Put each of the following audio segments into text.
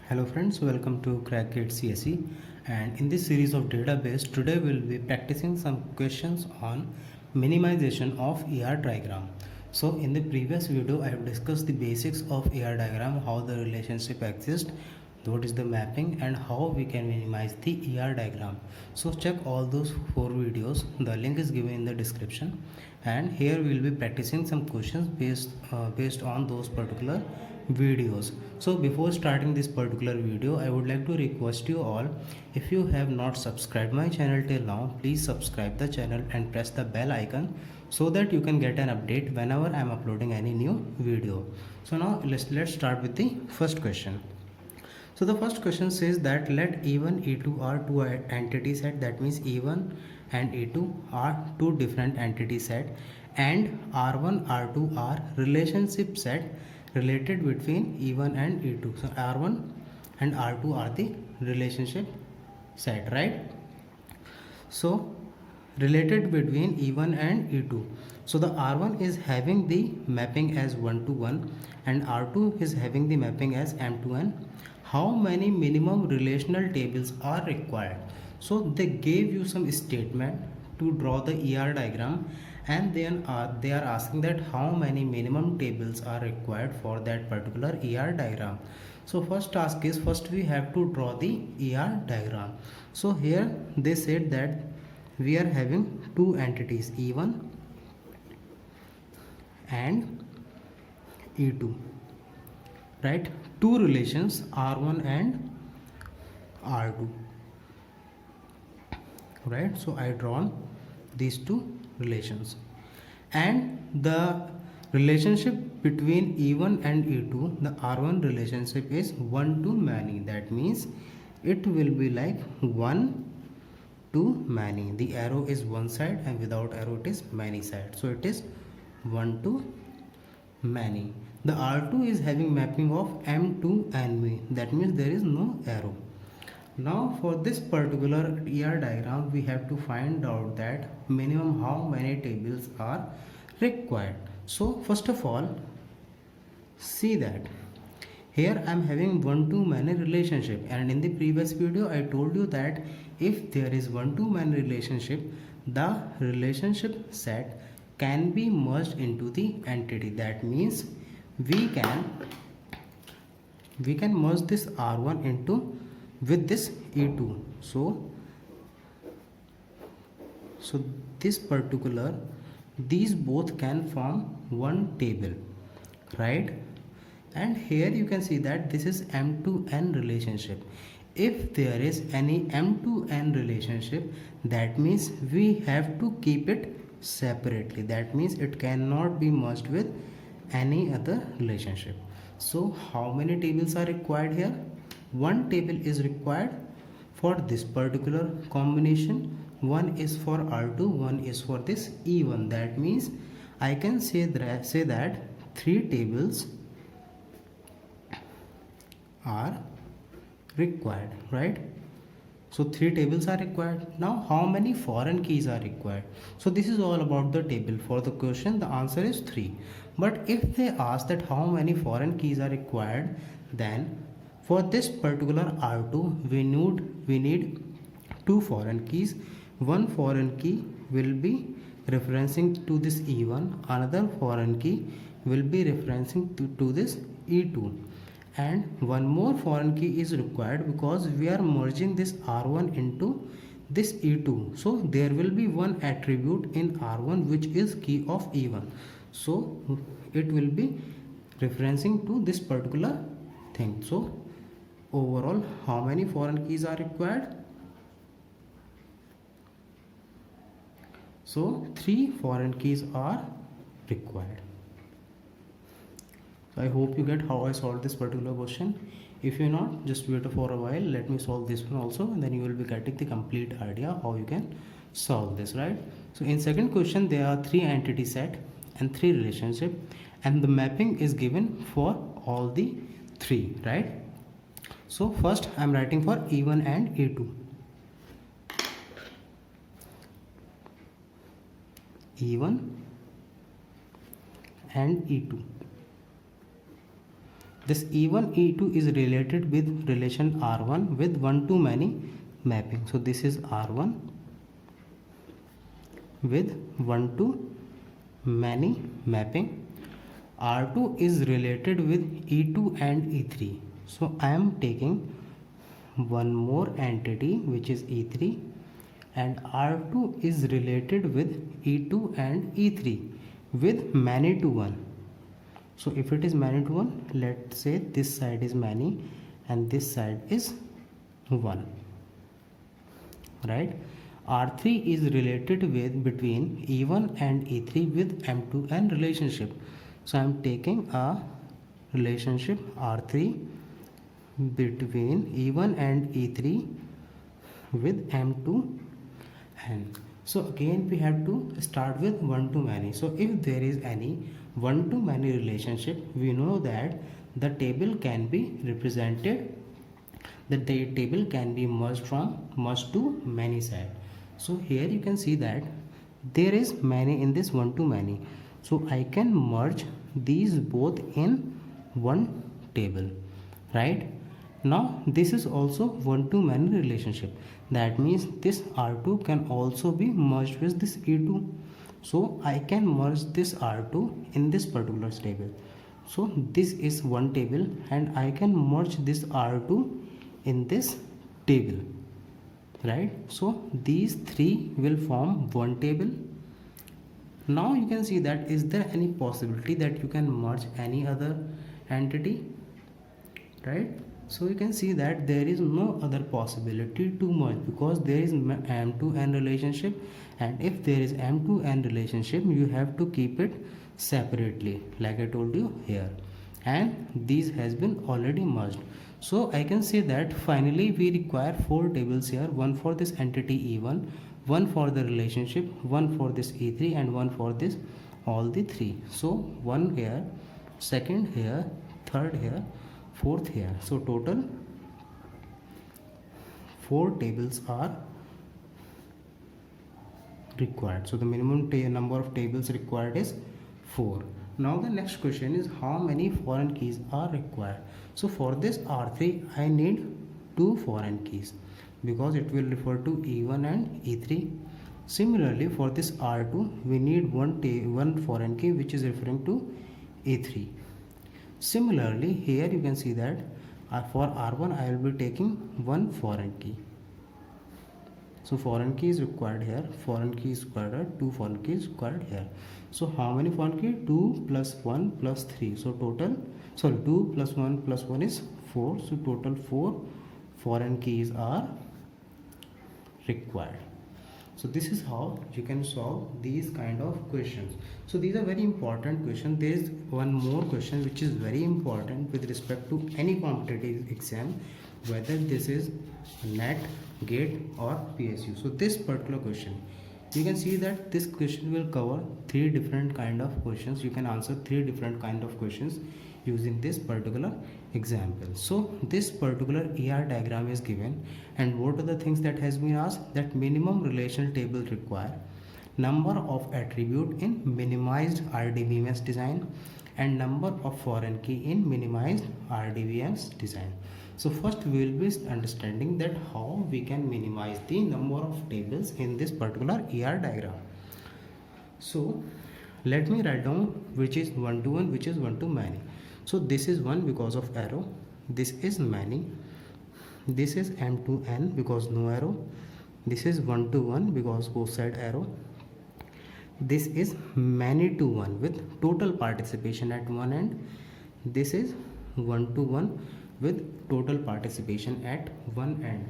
Hello friends, welcome to Crackgate CSE, and in this series of database today we'll be practicing some questions on minimization of ER diagram. So in the previous video I have discussed the basics of ER diagram, how the relationship exists, what is the mapping and how we can minimize the ER diagram. So check all those 4 videos, the link is given in the description, and here we will be practicing some questions based on those particular videos. So before starting this particular video I would like to request you all, if you have not subscribed my channel till now, please subscribe the channel and press the bell icon so that you can get an update whenever I am uploading any new video. So now let's start with the first question. So the first question says that let E1 E2 are two entity set, that means E1 and E2 are two different entity set, and R1 R2 are relationship set related between E1 and E2. So R1 and R2 are the relationship set, right? So related between E1 and E2. So the R1 is having the mapping as 1 to 1 and R2 is having the mapping as M to N. How many minimum relational tables are required? So they gave you some statement to draw the ER diagram, and then they are asking that how many minimum tables are required for that particular ER diagram. So first task is, first we have to draw the ER diagram. So here they said that we are having two entities E1 and E2, right? Two relations R1 and R2, right? So I drawn these two relations, and the relationship between E1 and E2, the R1 relationship is 1 to many, that means it will be like 1 to many. The arrow is one side and without arrow it is many side, so it is 1 to many. The R2 is having mapping of M to NV, that means there is no arrow. Now for this particular ER diagram we have to find out that minimum how many tables are required. So first of all, see that here I am having one to many relationship, and in the previous video I told you that if there is one to many relationship, the relationship set can be merged into the entity. That means we can merge this R1 into with this E2. So this particular, these both can form one table, right? And here you can see that this is M to N relationship. If there is any M to N relationship, that means we have to keep it separately, that means it cannot be merged with any other relationship. So how many tables are required here? One table is required for this particular combination. One is for R2, one is for this E1. That means I can say that three tables are required, right? So three tables are required. Now how many foreign keys are required? So this is all about the table. For the question the answer is 3. But if they ask that how many foreign keys are required, then for this particular R2 we need two foreign keys. One foreign key will be referencing to this E1, another foreign key will be referencing to this E2, and one more foreign key is required because we are merging this R1 into this E2. So there will be one attribute in R1 which is key of E1, so it will be referencing to this particular thing. So overall how many foreign keys are required? So 3 foreign keys are required. So I hope you get how I solved this particular question. If you're not, just wait for a while, let me solve this one also, and then you will be getting the complete idea how you can solve this, right? So in second question there are 3 entity set and 3 relationship, and the mapping is given for all the 3, right? So first I am writing for E1 and E2. E1 and E2. this E1 E2 is related with relation R1 with one to many mapping. So this is R1 with one to many mapping. R2 is related with E2 and E3. So I am taking one more entity which is E3, and R2 is related with E2 and E3 with many to one. So if it is many to one, let's say this side is many and this side is 1, right? R3 is related with between E1 and E3 with M2N relationship. So I am taking a relationship R3 between E1 and E3 with M2N. So again we have to start with one to many. So if there is any one to many relationship, we know that the table can be represented, that the table can be merged to many side. So here you can see that there is many in this one to many. So I can merge these both in one table, right? Now this is also one to many relationship. That means this R2 can also be merged with this E2. So I can merge this R2 in this particular table. So this is one table and I can merge this R2 in this table, right? So these three will form one table. Now you can see that is there any possibility that you can merge any other entity, right? So you can see that there is no other possibility to merge because there is M2N relationship, and if there is M2N relationship you have to keep it separately like I told you here, and these has been already merged. So I can say that finally we require 4 tables here, one for this entity E1, one for the relationship, one for this E3, and one for this all the 3. So one here, second here, third here, fourth here. So total 4 tables are required. So the minimum number of tables required is 4. Now the next question is how many foreign keys are required. So for this R3 I need 2 foreign keys because it will refer to E1 and E3. Similarly for this R2 we need one foreign key which is referring to E3. Similarly here you can see that for R1 I will be taking one foreign key. So foreign key is required here, foreign key is required here, 2 foreign keys required here. So how many foreign key? 2 plus 1 plus 3. So total, 2 plus 1 plus 1 is 4. So total 4 foreign keys are required. So this is how you can solve these kind of questions. So these are very important questions. There is one more question which is very important with respect to any competitive exam, whether this is NET, GATE or PSU. So this particular question, you can see that this question will cover 3 different kind of questions. You can answer 3 different kind of questions using this particular example. So this particular ER diagram is given, and what are the things that has been asked? That minimum relational table require, number of attribute in minimized RDBMS design, and number of foreign key in minimized RDBMS design. So first we will be understanding that how we can minimize the number of tables in this particular ER diagram. So let me write down which is one to one, which is one to many. So this is 1 because of arrow, this is many, this is M to N because no arrow, this is 1 to 1 because both side arrow, this is many to 1 with total participation at one end, this is 1 to 1 with total participation at one end.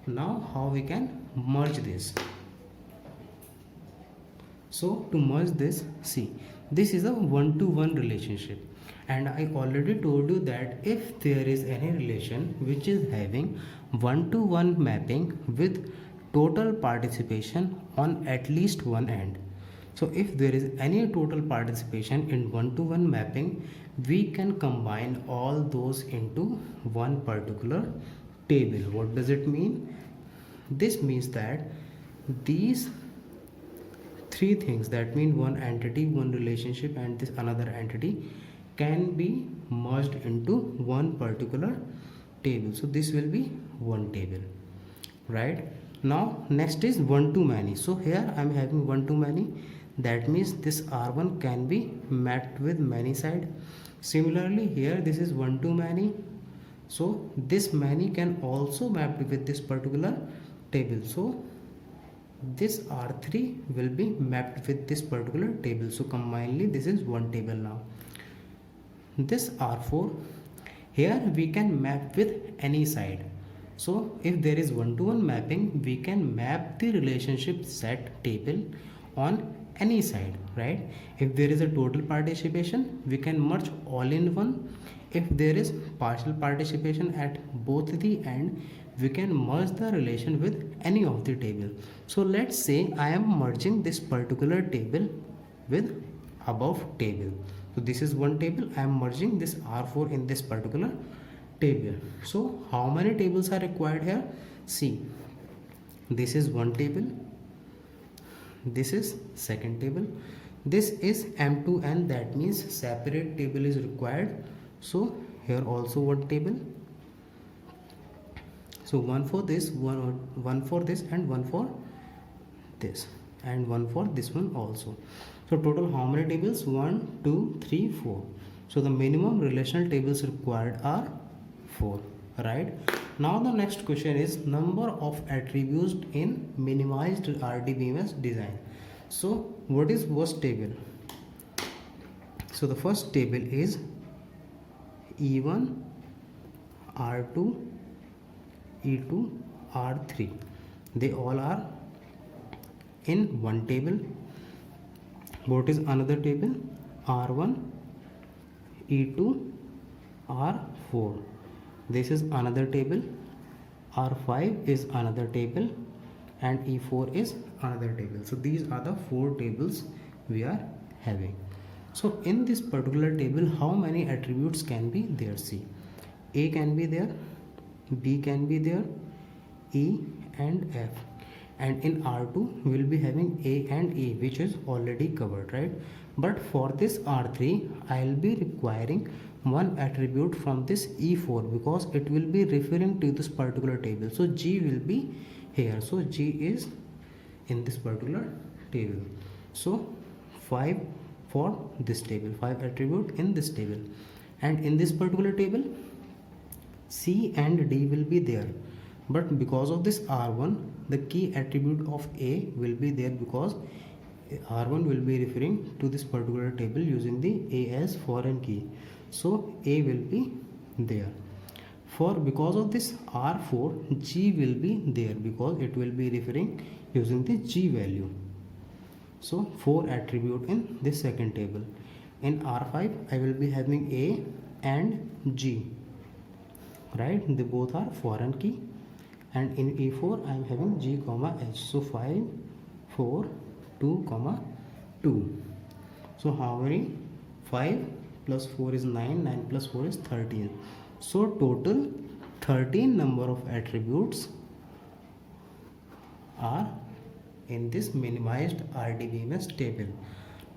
Now how we can merge this? So to merge this, see, this is a one to one relationship, and I already told you that if there is any relation which is having one to one mapping with total participation on at least one end, so if there is any total participation in one to one mapping, we can combine all those into one particular table. What does it mean? This means that these 3 things, that mean one entity, one relationship, and this another entity, can be merged into one particular table. So this will be one table, right? Now next is one to many. So here I am having one to many, that means this R1 can be mapped with many side. Similarly here this is one to many, so this many can also map with this particular table. So this R3 will be mapped with this particular table. So combinedly this is one table now. This R4, here we can map with any side. So if there is one-to-one mapping, we can map the relationship set table on any side, right? If there is a total participation, we can merge all in one. If there is partial participation at both the end, we can merge the relation with any of the table. So let's say I am merging this particular table with above table. So this is one table, I am merging this R4 in this particular table. So how many tables are required here? See, this is one table, this is second table, this is M2N, that means separate table is required. So here also one table. So one for this, one for this, and one for this, and one for this one also. So total how many tables? 1, 2, 3, 4. So the minimum relational tables required are 4, right? Now the next question is number of attributes in minimized RDBMS design. So what is first table? So the first table is E1, R2, E2, R3. They all are in one table. What is another table? R1, E2, R4. This is another table. R5 is another table, and E4 is another table. So these are the 4 tables we are having. So in this particular table, how many attributes can be there? See, A can be there, B can be there, E and F. And in R2 we will be having A and E, which is already covered, right? But for this R3 I will be requiring one attribute from this E4, because it will be referring to this particular table. So G will be here, so G is in this particular table. So 5 for this table, 5 attribute in this table. And in this particular table C and D will be there, but because of this R1 the key attribute of A will be there, because R1 will be referring to this particular table using the A as foreign key. So A will be there. Because of this R4, G will be there, because it will be referring using the G value. So 4 attribute in this second table. In R5 I will be having A and G, right? They both are foreign key. And in E4 I am having G comma H. So 5, 4, 2 comma 2. So how many? 5 plus 4 is 9, 9 plus 4 is 13. So total 13 number of attributes are in this minimized RDBMS table.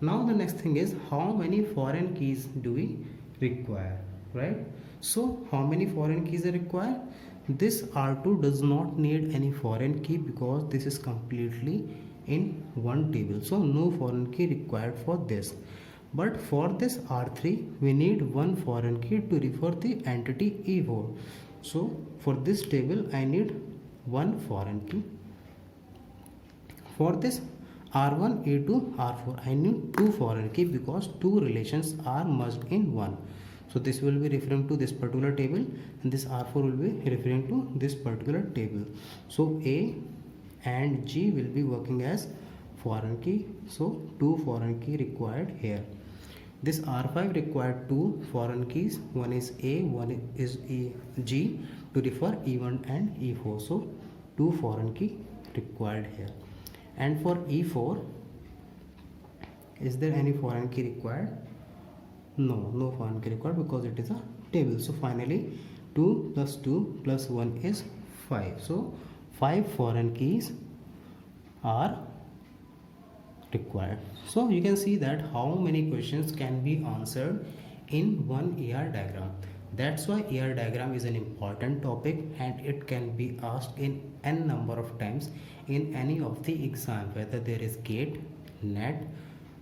Now the next thing is, how many foreign keys do we require, right? So how many foreign keys are required? This R2 does not need any foreign key, because this is completely in one table, so no foreign key required for this. But for this R3 we need one foreign key to refer the entity E4. So for this table I need one foreign key. For this R1, E2, R4 I need 2 foreign key, because 2 relations are merged in one. So this will be referring to this particular table, and this R4 will be referring to this particular table. So A and G will be working as foreign key, so 2 foreign key required here. This R5 required 2 foreign keys, one is A, one is G, to refer E1 and E4. So 2 foreign key required here. And for E4, is there any foreign key required? No foreign key required, because it is a table. So finally 2 plus 2 plus 1 is 5. So 5 foreign keys are required. So you can see that how many questions can be answered in one ER diagram. That's why ER diagram is an important topic and it can be asked in n number of times in any of the exam, whether there is GATE, NET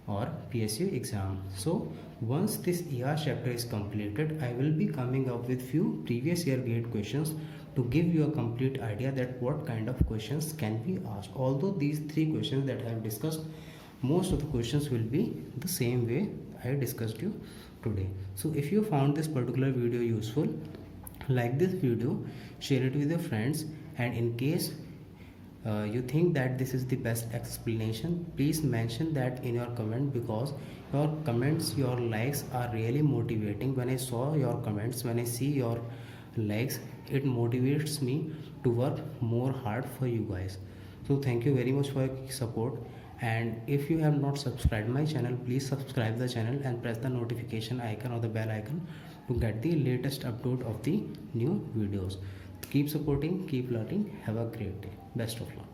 or PSU exam. So once this ER chapter is completed, I will be coming up with few previous year GATE questions to give you a complete idea that what kind of questions can be asked. Although these three questions that I have discussed, most of the questions will be the same way I discussed you today. So if you found this particular video useful, like this video, share it with your friends, and in case you think that this is the best explanation, please mention that in your comment, because your comments, your likes are really motivating. When I saw your comments, when I see your likes, it motivates me to work more hard for you guys. So thank you very much for your support, and if you have not subscribed my channel, please subscribe the channel and press the notification icon or the bell icon to get the latest upload of the new videos. Keep supporting, keep learning. Have a great day. Best of luck.